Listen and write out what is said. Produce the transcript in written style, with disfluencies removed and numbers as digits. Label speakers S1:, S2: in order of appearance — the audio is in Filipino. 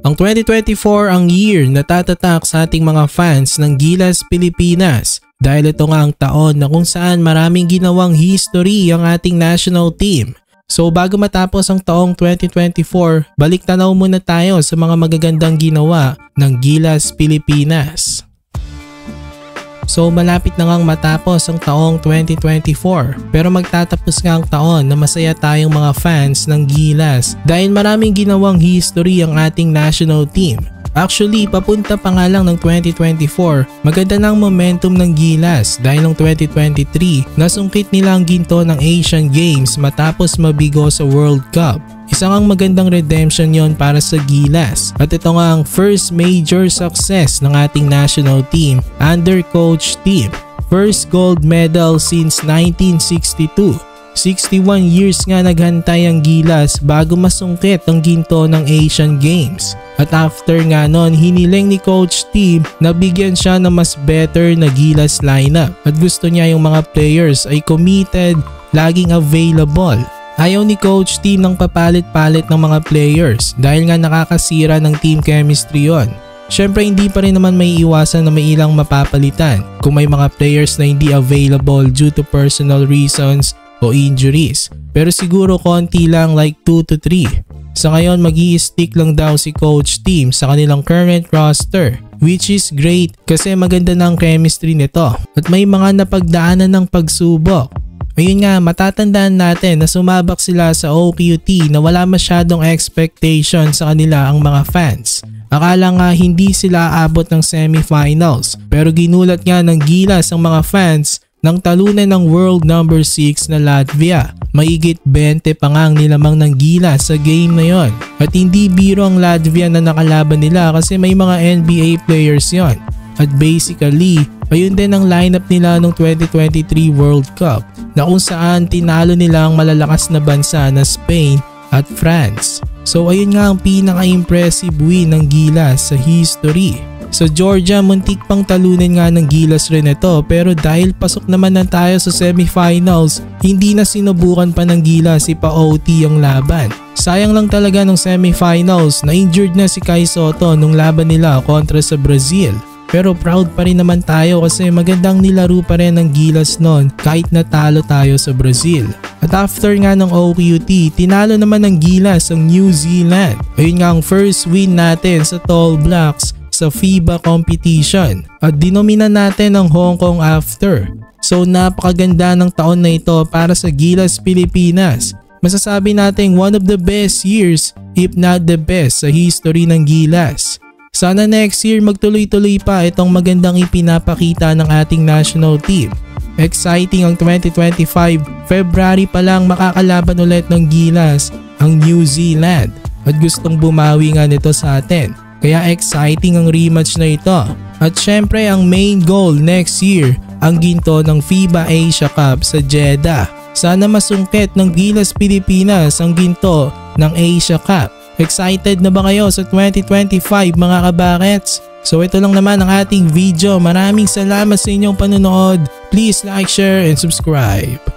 S1: Ang 2024 ang year na tatatak sa ating mga fans ng Gilas Pilipinas dahil ito nga ang taon na kung saan maraming ginawang history ang ating national team. So bago matapos ang taong 2024, balik tanaw muna tayo sa mga magagandang ginawa ng Gilas Pilipinas. So malapit na ngang matapos ang taong 2024 pero magtatapos nga ang taon na masaya tayong mga fans ng Gilas dahil maraming ginawang history ang ating national team. Actually, papunta pa nga lang ng 2024, maganda ng momentum ng Gilas dahil noong 2023 nasungkit nila ang ginto ng Asian Games matapos mabigo sa World Cup. Isang ang magandang redemption yon para sa Gilas at ito nga ang first major success ng ating national team under Coach Tim. First gold medal since 1962. 61 years nga naghantay ang Gilas bago masungkit ang ginto ng Asian Games. At after nga nun, hiniling ni Coach Tim na bigyan siya ng mas better na Gilas lineup at gusto niya yung mga players ay committed, laging available. Ayaw ni Coach Tim ng papalit-palit ng mga players dahil nga nakakasira ng team chemistry yon. Syempre hindi pa rin naman may iwasan na may ilang mapapalitan kung may mga players na hindi available due to personal reasons o injuries. Pero siguro konti lang like 2 to 3. Sa ngayon mag-i-stick lang daw si Coach Tim sa kanilang current roster which is great kasi maganda na ang chemistry nito at may mga napagdaanan ng pagsubok. Ayun nga, matatandaan natin na sumabak sila sa OQT na wala masyadong expectation sa kanila ang mga fans. Akala nga hindi sila aabot ng semifinals pero ginulat nga ng Gilas ang mga fans nang talunan ng world number 6 na Latvia. Mahigit 20 pa nga ang nilamang ng Gilas sa game na yon. At hindi biro ang Latvia na nakalaban nila kasi may mga NBA players yon. At basically, ayun din ang lineup nila noong 2023 World Cup na kung saan tinalo nila ang malalakas na bansa na Spain at France. So ayun nga ang pinaka-impressive win ng Gilas sa history. Sa Georgia, muntik pang talunin nga ng Gilas rin ito pero dahil pasok naman na tayo sa semifinals, hindi na sinubukan pa ng Gilas ipa-OT ang laban. Sayang lang talaga ng semifinals na injured na si Kai Sotto nung laban nila kontra sa Brazil. Pero proud pa rin naman tayo kasi magandang nilaro pa rin ng Gilas noon kahit natalo tayo sa Brazil. At after nga ng OQT, tinalo naman ng Gilas ang New Zealand. Ayun nga ang first win natin sa Tall Blacks sa FIBA competition at dinomina natin ang Hong Kong after. So napakaganda ng taon na ito para sa Gilas Pilipinas. Masasabi natin one of the best years if not the best sa history ng Gilas. Sana next year magtuloy-tuloy pa itong magandang ipinapakita ng ating national team. Exciting ang 2025, February pa lang makakalaban ulit ng Gilas ang New Zealand at gustong bumawi nga nito sa atin. Kaya exciting ang rematch na ito. At syempre ang main goal next year ang ginto ng FIBA Asia Cup sa Jeddah. Sana masungkit ng Gilas Pilipinas ang ginto ng Asia Cup. Excited na ba kayo sa 2025 mga kabakets? So ito lang naman ang ating video. Maraming salamat sa inyong panonood. Please like, share, and subscribe.